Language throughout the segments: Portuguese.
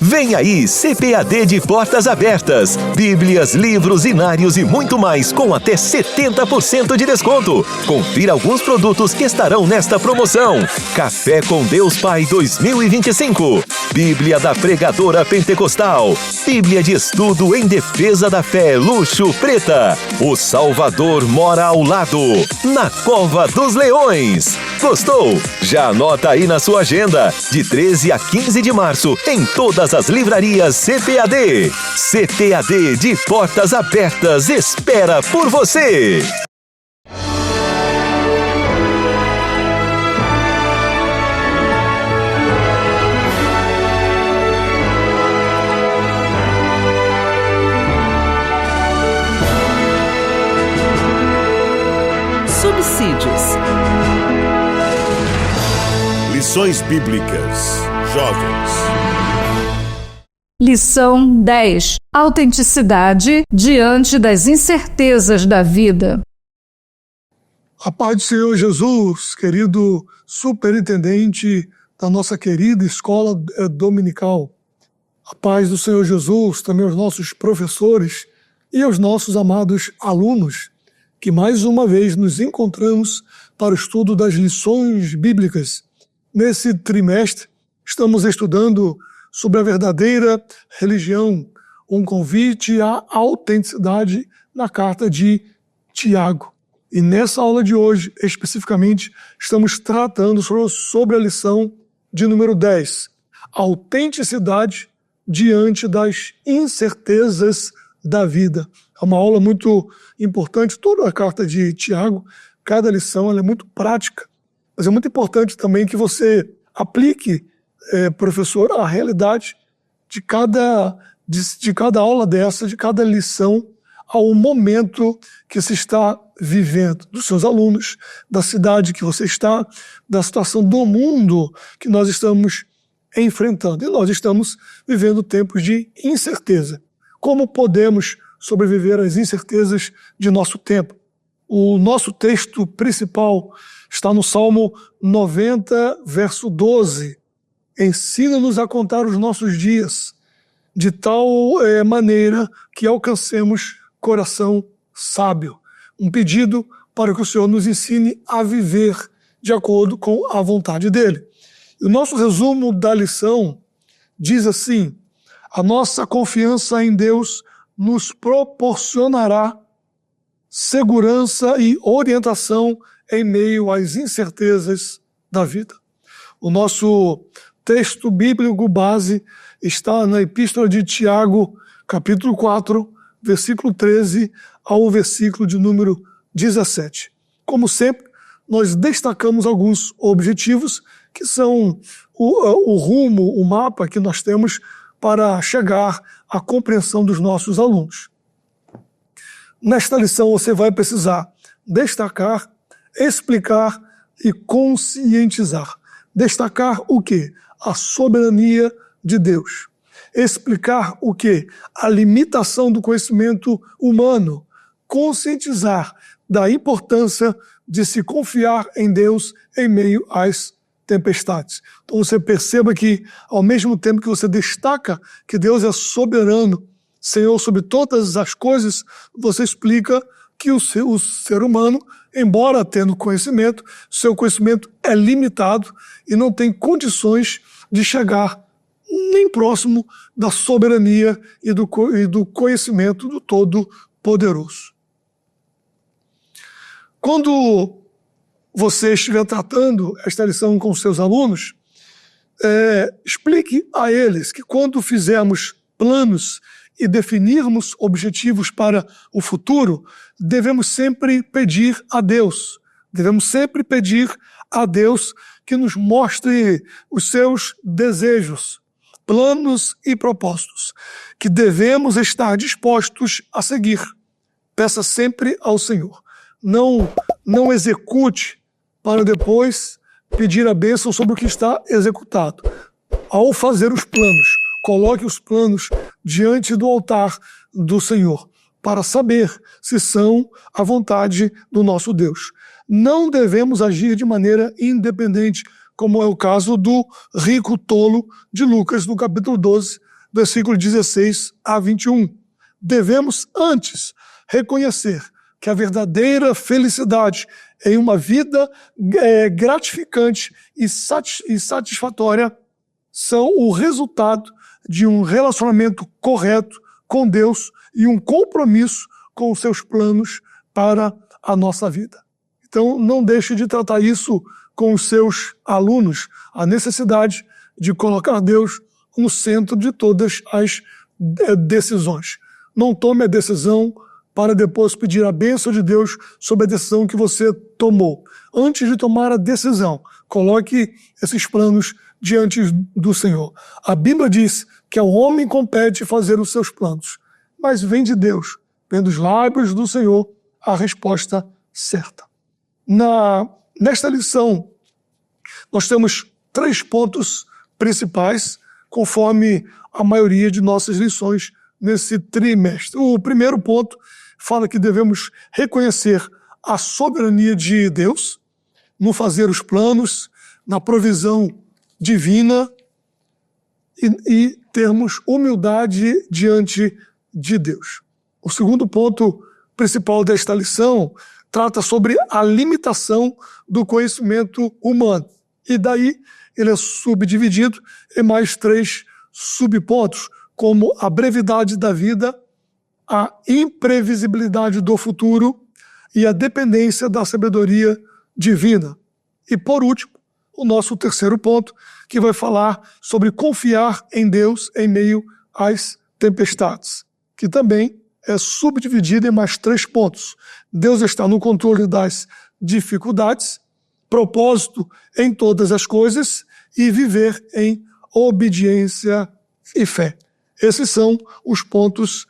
Vem aí, CPAD de portas abertas. Bíblias, livros, inários e muito mais com até 70% de desconto. Confira alguns produtos que estarão nesta promoção. Café com Deus Pai 2025. Bíblia da Pregadora Pentecostal. Bíblia de Estudo em Defesa da Fé Luxo Preta. O Salvador mora ao lado. Na Cova dos Leões. Gostou? Já anota aí na sua agenda. De 13 a 15 de março, em todas as livrarias CPAD. CPAD de portas abertas espera por você. Subsídios. Lições Bíblicas. Jovens. Lição 10. Autenticidade diante das incertezas da vida. A paz do Senhor Jesus, querido superintendente da nossa querida escola dominical. A paz do Senhor Jesus também aos nossos professores e aos nossos amados alunos, que mais uma vez nos encontramos para o estudo das lições bíblicas. Nesse trimestre, estamos estudando sobre a verdadeira religião, um convite à autenticidade na carta de Tiago. E nessa aula de hoje, especificamente, estamos tratando sobre a lição de número 10, autenticidade diante das incertezas da vida. É uma aula muito importante, toda a carta de Tiago, cada lição ela é muito prática, mas é muito importante também que você aplique, professor, a realidade de cada aula dessa, de cada lição, ao momento que se está vivendo, dos seus alunos, da cidade que você está, da situação do mundo que nós estamos enfrentando. E nós estamos vivendo tempos de incerteza. Como podemos sobreviver às incertezas de nosso tempo? O nosso texto principal está no Salmo 90, verso 12. Ensina-nos a contar os nossos dias, de tal maneira que alcancemos coração sábio. Um pedido para que o Senhor nos ensine a viver de acordo com a vontade dEle. E o nosso resumo da lição diz assim: a nossa confiança em Deus nos proporcionará segurança e orientação em meio às incertezas da vida. O nosso texto bíblico base está na Epístola de Tiago, capítulo 4, versículo 13 ao versículo de número 17. Como sempre, nós destacamos alguns objetivos que são o rumo, o mapa que nós temos para chegar à compreensão dos nossos alunos. Nesta lição você vai precisar destacar, explicar e conscientizar. Destacar o quê? A soberania de Deus. Explicar o quê? A limitação do conhecimento humano. Conscientizar da importância de se confiar em Deus em meio às tempestades. Então você perceba que, ao mesmo tempo que você destaca que Deus é soberano, Senhor sobre todas as coisas, você explica que o ser humano, embora tendo conhecimento, seu conhecimento é limitado e não tem condições de chegar nem próximo da soberania e do conhecimento do Todo-Poderoso. Quando você estiver tratando esta lição com seus alunos, explique a eles que quando fizermos planos e definirmos objetivos para o futuro, devemos sempre pedir a Deus. Devemos sempre pedir a Deus que nos mostre os seus desejos, planos e propósitos, que devemos estar dispostos a seguir. Peça sempre ao Senhor. Não execute para depois pedir a bênção sobre o que está executado. Ao fazer os planos, coloque os planos diante do altar do Senhor, para saber se são a vontade do nosso Deus. Não devemos agir de maneira independente, como é o caso do rico tolo de Lucas, no capítulo 12, versículo 16 a 21. Devemos antes reconhecer que a verdadeira felicidade em uma vida gratificante e satisfatória são o resultado de um relacionamento correto com Deus e um compromisso com os seus planos para a nossa vida. Então, não deixe de tratar isso com os seus alunos, a necessidade de colocar Deus no centro de todas as decisões. Não tome a decisão para depois pedir a bênção de Deus sobre a decisão que você tomou. Antes de tomar a decisão, coloque esses planos diante do Senhor. A Bíblia diz que ao homem compete fazer os seus planos, mas vem de Deus, vem dos lábios do Senhor a resposta certa. Nesta lição, nós temos 3 pontos principais, conforme a maioria de nossas lições nesse trimestre. O primeiro ponto fala que devemos reconhecer a soberania de Deus no fazer os planos, na provisão divina e termos humildade diante de Deus. O segundo ponto principal desta lição trata sobre a limitação do conhecimento humano. E daí ele é subdividido em mais 3 subpontos, como a brevidade da vida, a imprevisibilidade do futuro e a dependência da sabedoria divina. E por último, o nosso terceiro ponto, que vai falar sobre confiar em Deus em meio às tempestades, que também é subdividido em mais 3 pontos. Deus está no controle das dificuldades, propósito em todas as coisas e viver em obediência e fé. Esses são os pontos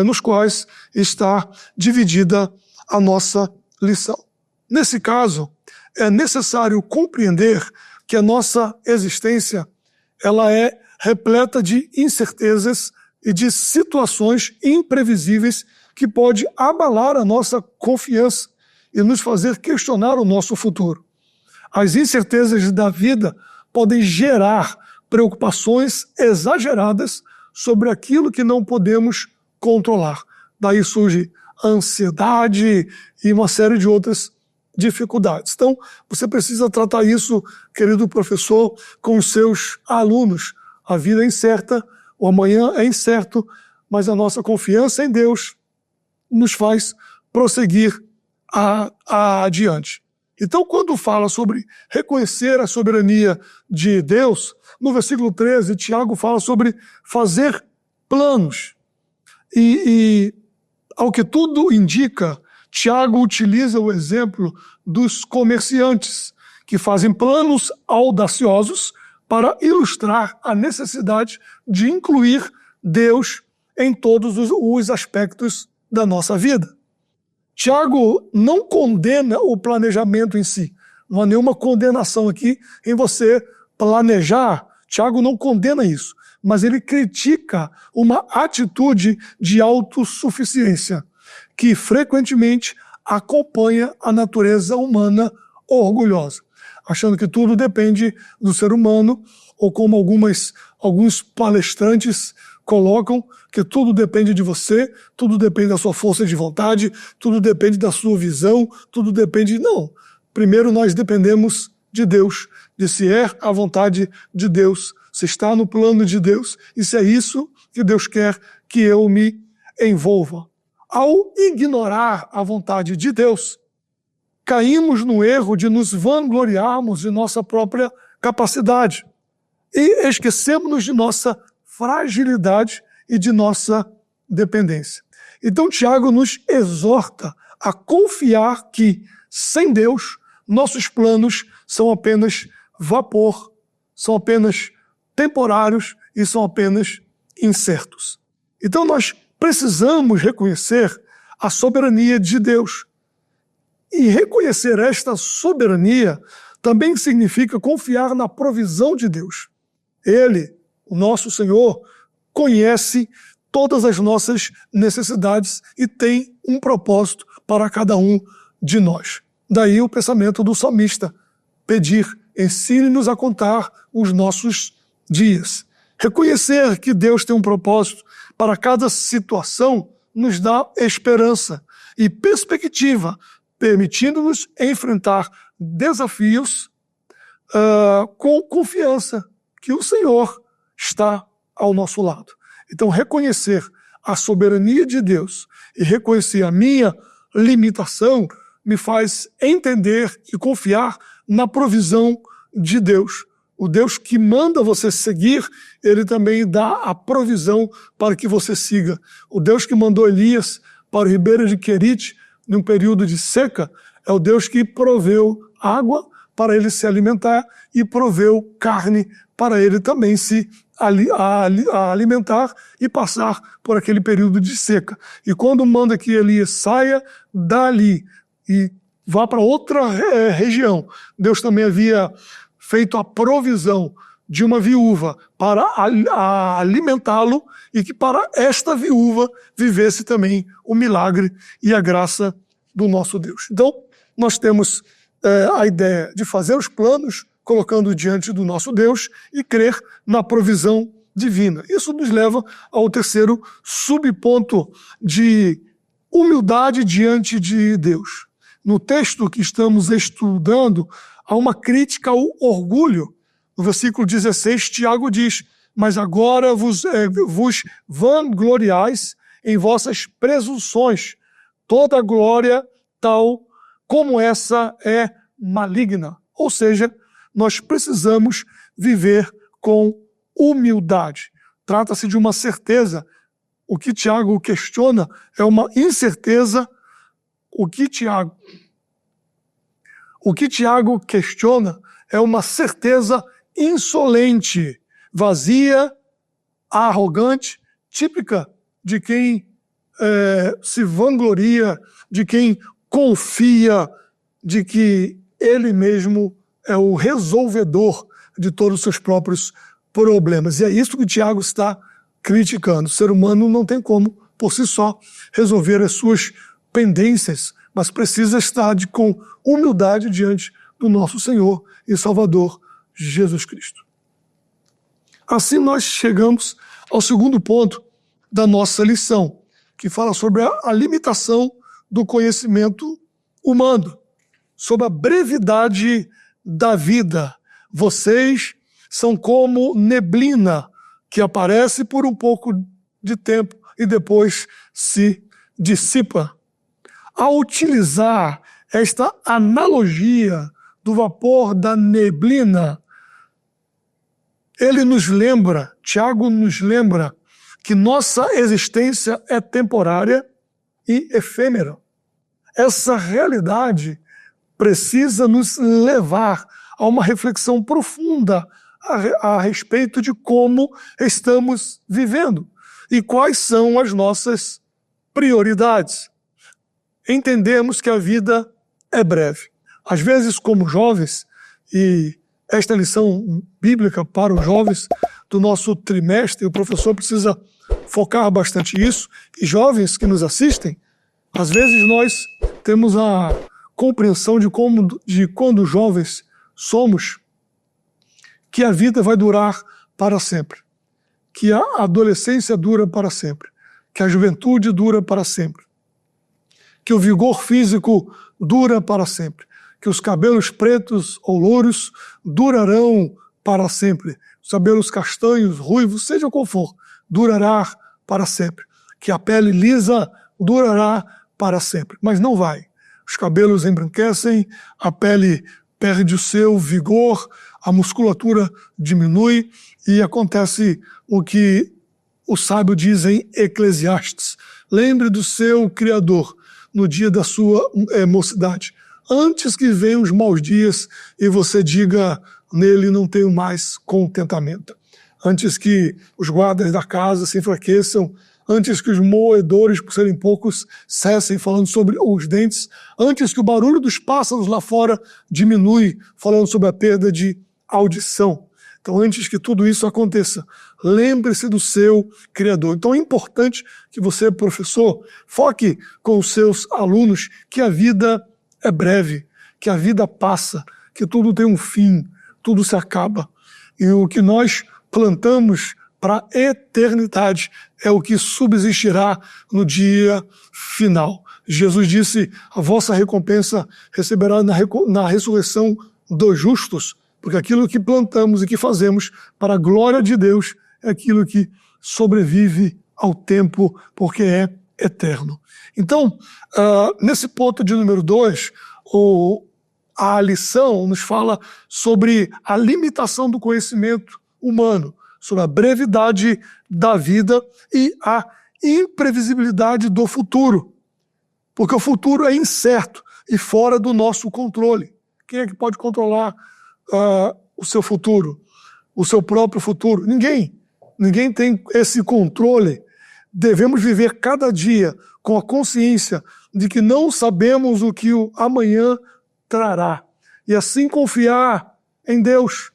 nos quais está dividida a nossa lição. Nesse caso, é necessário compreender que a nossa existência ela é repleta de incertezas e de situações imprevisíveis que pode abalar a nossa confiança e nos fazer questionar o nosso futuro. As incertezas da vida podem gerar preocupações exageradas sobre aquilo que não podemos controlar. Daí surge a ansiedade e uma série de outras dificuldades. Então, você precisa tratar isso, querido professor, com os seus alunos. A vida é incerta, o amanhã é incerto, mas a nossa confiança em Deus nos faz prosseguir adiante. Então, quando fala sobre reconhecer a soberania de Deus, no versículo 13, Tiago fala sobre fazer planos. E ao que tudo indica, Tiago utiliza o exemplo dos comerciantes que fazem planos audaciosos para ilustrar a necessidade de incluir Deus em todos os aspectos da nossa vida. Tiago não condena o planejamento em si. Não há nenhuma condenação aqui em você planejar. Tiago não condena isso, mas ele critica uma atitude de autossuficiência que frequentemente acompanha a natureza humana orgulhosa, achando que tudo depende do ser humano, ou como alguns palestrantes colocam, que tudo depende de você, tudo depende da sua força de vontade, tudo depende da sua visão, tudo depende... Não. Primeiro nós dependemos de Deus, de se é a vontade de Deus, se está no plano de Deus, e se é isso que Deus quer que eu me envolva. Ao ignorar a vontade de Deus, caímos no erro de nos vangloriarmos de nossa própria capacidade e esquecemos-nos de nossa fragilidade e de nossa dependência. Então, Tiago nos exorta a confiar que, sem Deus, nossos planos são apenas vapor, são apenas temporários e são apenas incertos. Então, nós precisamos reconhecer a soberania de Deus. E reconhecer esta soberania também significa confiar na provisão de Deus. Ele, o nosso Senhor, conhece todas as nossas necessidades e tem um propósito para cada um de nós. Daí o pensamento do salmista, pedir, ensine-nos a contar os nossos dias. Reconhecer que Deus tem um propósito para cada situação nos dá esperança e perspectiva, permitindo-nos enfrentar desafios com confiança que o Senhor está ao nosso lado. Então, reconhecer a soberania de Deus e reconhecer a minha limitação me faz entender e confiar na provisão de Deus. O Deus que manda você seguir, ele também dá a provisão para que você siga. O Deus que mandou Elias para o ribeiro de Querite, num período de seca, é o Deus que proveu água para ele se alimentar e proveu carne para ele também se alimentar e passar por aquele período de seca. E quando manda que Elias saia dali e vá para outra região, Deus também havia feito a provisão de uma viúva para alimentá-lo e que para esta viúva vivesse também o milagre e a graça do nosso Deus. Então, nós temos a ideia de fazer os planos, colocando diante do nosso Deus e crer na provisão divina. Isso nos leva ao terceiro subponto de humildade diante de Deus. No texto que estamos estudando, há uma crítica ao orgulho. No versículo 16, Tiago diz: mas agora vos vangloriais em vossas presunções. Toda glória tal como essa é maligna. Ou seja, nós precisamos viver com humildade. Trata-se de uma certeza. O que Tiago questiona é uma incerteza. O que Tiago questiona é uma certeza insolente, vazia, arrogante, típica de quem se vangloria, de quem confia de que ele mesmo é o resolvedor de todos os seus próprios problemas. E é isso que Tiago está criticando. O ser humano não tem como, por si só, resolver as suas pendências, mas precisa estar com humildade diante do nosso Senhor e Salvador Jesus Cristo. Assim nós chegamos ao segundo ponto da nossa lição, que fala sobre a limitação do conhecimento humano, sobre a brevidade da vida. Vocês são como neblina que aparece por um pouco de tempo e depois se dissipa. Ao utilizar esta analogia do vapor da neblina, Tiago nos lembra que nossa existência é temporária e efêmera. Essa realidade precisa nos levar a uma reflexão profunda a respeito de como estamos vivendo e quais são as nossas prioridades. Entendemos que a vida é breve. Às vezes, como jovens, e esta lição bíblica para os jovens do nosso trimestre, o professor precisa focar bastante isso, e jovens que nos assistem, às vezes nós temos a compreensão de quando jovens somos, que a vida vai durar para sempre, que a adolescência dura para sempre, que a juventude dura para sempre, que o vigor físico dura para sempre, que os cabelos pretos ou louros durarão para sempre, os cabelos castanhos, ruivos, seja qual for, durará para sempre, que a pele lisa durará para sempre, mas não vai. Os cabelos embranquecem, a pele perde o seu vigor, a musculatura diminui e acontece o que o sábio diz em Eclesiastes: lembre do seu Criador no dia da sua mocidade, antes que venham os maus dias e você diga, nele não tenho mais contentamento. Antes que os guardas da casa se enfraqueçam, antes que os moedores, por serem poucos, cessem falando sobre os dentes, antes que o barulho dos pássaros lá fora diminui, falando sobre a perda de audição. Então, antes que tudo isso aconteça, lembre-se do seu Criador. Então, é importante que você, professor, foque com os seus alunos que a vida é breve, que a vida passa, que tudo tem um fim, tudo se acaba. E o que nós plantamos para a eternidade, é o que subsistirá no dia final. Jesus disse: a vossa recompensa receberá na ressurreição dos justos, porque aquilo que plantamos e que fazemos para a glória de Deus é aquilo que sobrevive ao tempo, porque é eterno. Então, nesse ponto de número 2, a lição nos fala sobre a limitação do conhecimento humano, sobre a brevidade da vida e a imprevisibilidade do futuro. Porque o futuro é incerto e fora do nosso controle. Quem é que pode controlar o seu futuro, o seu próprio futuro? Ninguém. Ninguém tem esse controle. Devemos viver cada dia com a consciência de que não sabemos o que o amanhã trará. E assim confiar em Deus.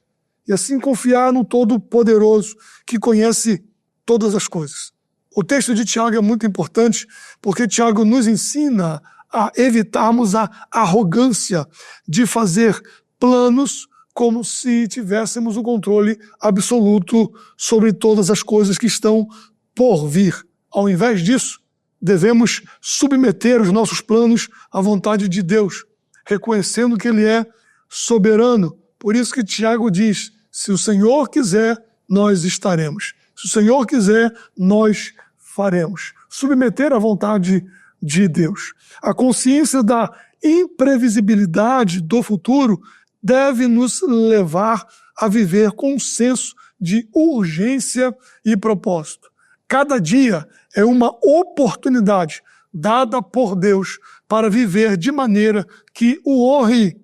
E assim confiar no Todo-Poderoso, que conhece todas as coisas. O texto de Tiago é muito importante, porque Tiago nos ensina a evitarmos a arrogância de fazer planos como se tivéssemos o controle absoluto sobre todas as coisas que estão por vir. Ao invés disso, devemos submeter os nossos planos à vontade de Deus, reconhecendo que Ele é soberano. Por isso que Tiago diz: se o Senhor quiser, nós estaremos. Se o Senhor quiser, nós faremos. Submeter à vontade de Deus. A consciência da imprevisibilidade do futuro deve nos levar a viver com um senso de urgência e propósito. Cada dia é uma oportunidade dada por Deus para viver de maneira que o honre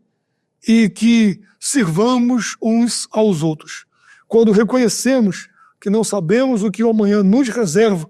e que sirvamos uns aos outros. Quando reconhecemos que não sabemos o que o amanhã nos reserva,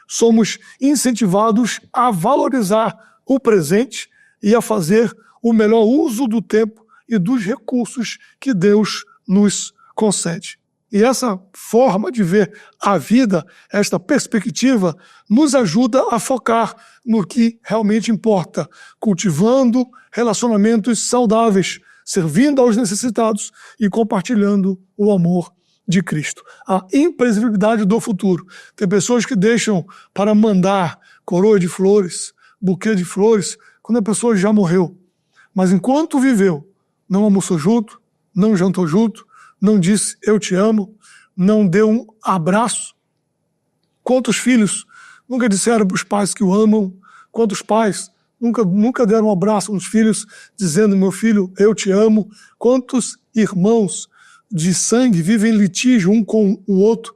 somos incentivados a valorizar o presente e a fazer o melhor uso do tempo e dos recursos que Deus nos concede. E essa forma de ver a vida, esta perspectiva, nos ajuda a focar no que realmente importa, cultivando relacionamentos saudáveis, servindo aos necessitados e compartilhando o amor de Cristo. A imprevisibilidade do futuro. Tem pessoas que deixam para mandar coroa de flores, buquê de flores, quando a pessoa já morreu. Mas enquanto viveu, não almoçou junto, não jantou junto, não disse eu te amo, não deu um abraço. Quantos filhos nunca disseram para os pais que o amam? Quantos pais nunca deram um abraço nos filhos dizendo meu filho, eu te amo? Quantos irmãos de sangue vivem em litígio um com o outro?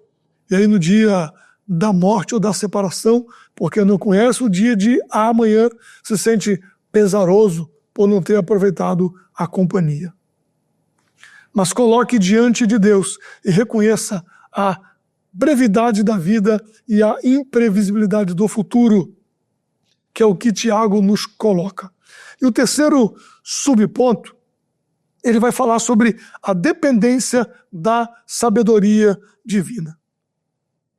E aí no dia da morte ou da separação, porque não conhece o dia de amanhã, se sente pesaroso por não ter aproveitado a companhia. Mas coloque diante de Deus e reconheça a brevidade da vida e a imprevisibilidade do futuro, que é o que Tiago nos coloca. E o terceiro subponto, ele vai falar sobre a dependência da sabedoria divina.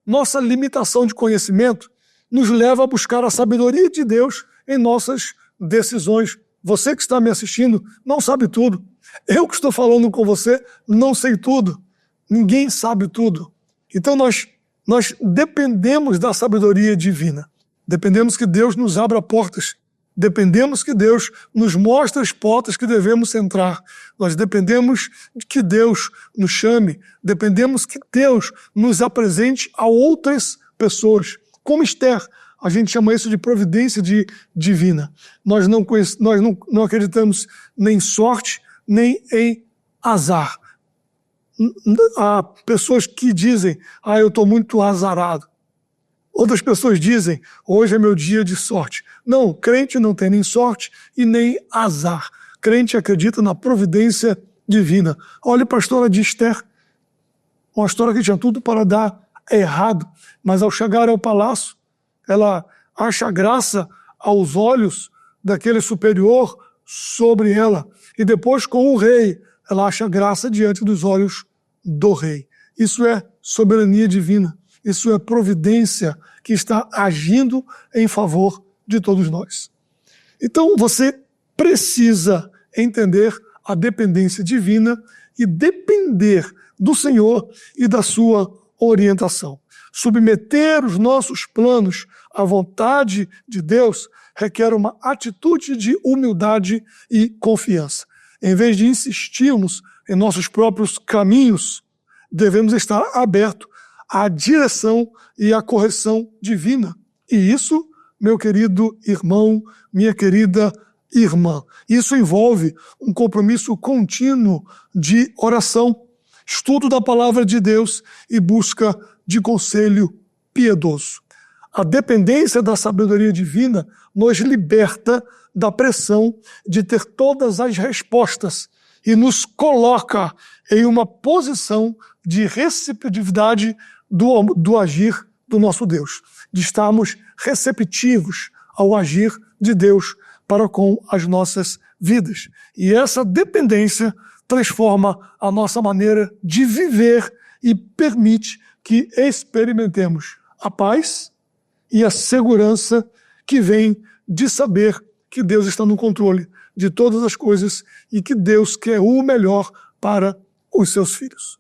Nossa limitação de conhecimento nos leva a buscar a sabedoria de Deus em nossas decisões. Você que está me assistindo não sabe tudo. Eu que estou falando com você não sei tudo. Ninguém sabe tudo. Então nós dependemos da sabedoria divina. Dependemos que Deus nos abra portas. Dependemos que Deus nos mostre as portas que devemos entrar. Nós dependemos que Deus nos chame. Dependemos que Deus nos apresente a outras pessoas. Como Esther, a gente chama isso de providência divina. Nós não acreditamos nem em sorte, nem em azar. Há pessoas que dizem, eu estou muito azarado. Outras pessoas dizem, hoje é meu dia de sorte. Não, crente não tem nem sorte e nem azar. Crente acredita na providência divina. Olha para a história de Esther. Uma história que tinha tudo para dar errado. Mas ao chegar ao palácio, ela acha graça aos olhos daquele superior sobre ela. E depois, com o rei, ela acha graça diante dos olhos do rei. Isso é soberania divina. Isso é providência que está agindo em favor de todos nós. Então, você precisa entender a dependência divina e depender do Senhor e da sua orientação. Submeter os nossos planos à vontade de Deus requer uma atitude de humildade e confiança. Em vez de insistirmos em nossos próprios caminhos, devemos estar abertos à direção e à correção divina. E isso, meu querido irmão, minha querida irmã, isso envolve um compromisso contínuo de oração, estudo da palavra de Deus e busca de conselho piedoso. A dependência da sabedoria divina nos liberta da pressão de ter todas as respostas e nos coloca em uma posição de receptividade do agir do nosso Deus, de estarmos receptivos ao agir de Deus para com as nossas vidas. E essa dependência transforma a nossa maneira de viver e permite que experimentemos a paz e a segurança que vem de saber que Deus está no controle de todas as coisas e que Deus quer o melhor para os seus filhos.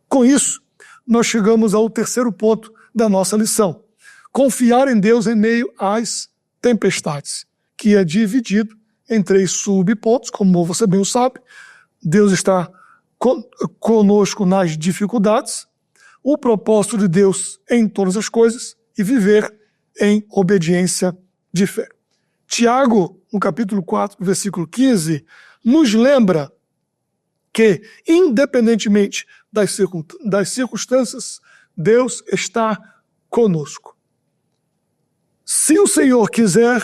Com isso, nós chegamos ao terceiro ponto da nossa lição. Confiar em Deus em meio às tempestades, que é dividido em 3 subpontos, como você bem sabe. Deus está conosco nas dificuldades, o propósito de Deus em todas as coisas e viver em obediência de fé. Tiago, no capítulo 4, versículo 15, nos lembra que, independentemente das circunstâncias, Deus está conosco. Se o Senhor quiser,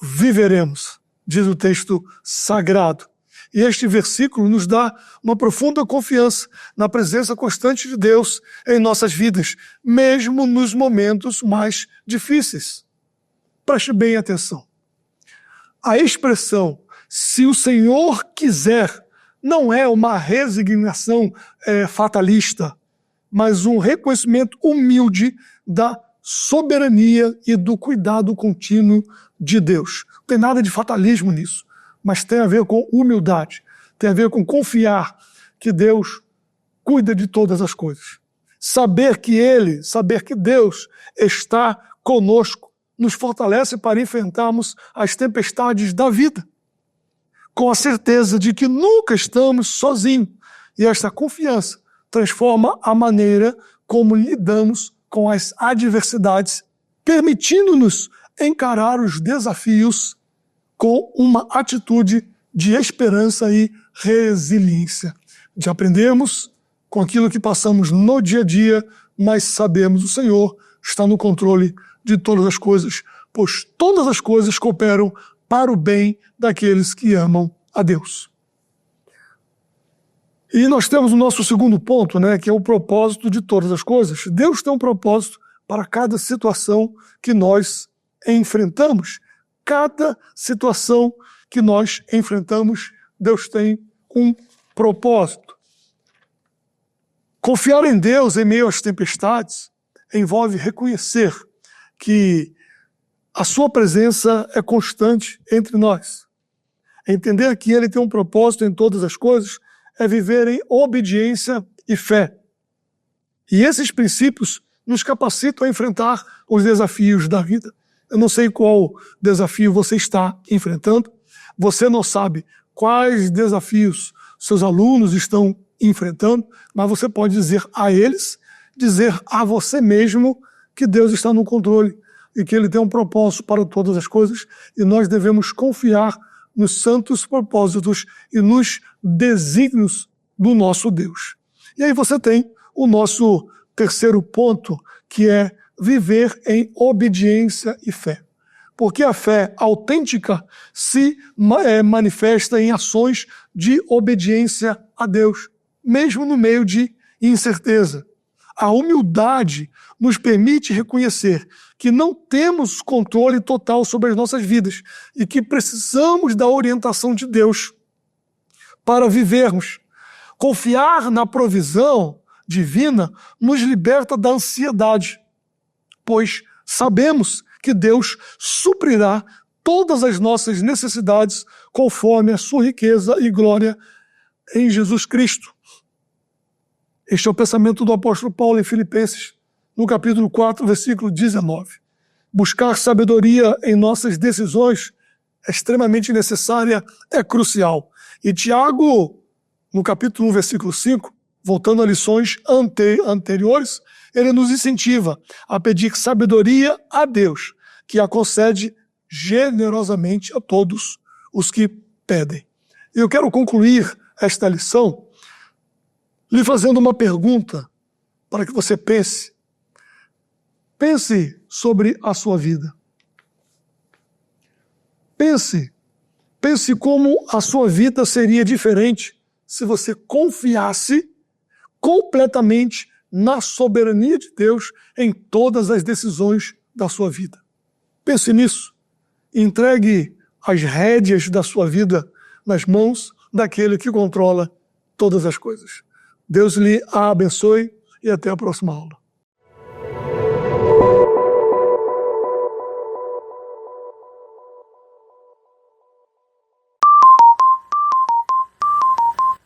viveremos, diz o texto sagrado. E este versículo nos dá uma profunda confiança na presença constante de Deus em nossas vidas, mesmo nos momentos mais difíceis. Preste bem atenção. A expressão, se o Senhor quiser, não é uma resignação fatalista, mas um reconhecimento humilde da soberania e do cuidado contínuo de Deus. Não tem nada de fatalismo nisso, mas tem a ver com humildade, tem a ver com confiar que Deus cuida de todas as coisas. Saber que Deus está conosco, nos fortalece para enfrentarmos as tempestades da vida, com a certeza de que nunca estamos sozinhos. E esta confiança transforma a maneira como lidamos com as adversidades, permitindo-nos encarar os desafios com uma atitude de esperança e resiliência. De aprendermos com aquilo que passamos no dia a dia, mas sabemos que o Senhor está no controle de todas as coisas, pois todas as coisas cooperam para o bem daqueles que amam a Deus. E nós temos o nosso segundo ponto, que é o propósito de todas as coisas. Deus tem um propósito para cada situação que nós enfrentamos. Cada situação que nós enfrentamos, Deus tem um propósito. Confiar em Deus em meio às tempestades envolve reconhecer que a sua presença é constante entre nós. Entender que Ele tem um propósito em todas as coisas é viver em obediência e fé. E esses princípios nos capacitam a enfrentar os desafios da vida. Eu não sei qual desafio você está enfrentando, você não sabe quais desafios seus alunos estão enfrentando, mas você pode dizer a eles, dizer a você mesmo que Deus está no controle e que Ele tem um propósito para todas as coisas e nós devemos confiar nos santos propósitos e nos desígnios do nosso Deus. E aí você tem o nosso terceiro ponto, que é viver em obediência e fé. Porque a fé autêntica se manifesta em ações de obediência a Deus, mesmo no meio de incerteza. A humildade nos permite reconhecer que não temos controle total sobre as nossas vidas e que precisamos da orientação de Deus para vivermos. Confiar na provisão divina nos liberta da ansiedade, pois sabemos que Deus suprirá todas as nossas necessidades conforme a sua riqueza e glória em Jesus Cristo. Este é o pensamento do apóstolo Paulo em Filipenses, no capítulo 4, versículo 19. Buscar sabedoria em nossas decisões é extremamente necessária, é crucial. E Tiago, no capítulo 1, versículo 5, voltando a lições anteriores, ele nos incentiva a pedir sabedoria a Deus, que a concede generosamente a todos os que pedem. Eu quero concluir esta lição lhe fazendo uma pergunta para que você pense. Pense sobre a sua vida. Pense como a sua vida seria diferente se você confiasse completamente na soberania de Deus em todas as decisões da sua vida. Pense nisso. Entregue as rédeas da sua vida nas mãos daquele que controla todas as coisas. Deus lhe abençoe e até a próxima aula.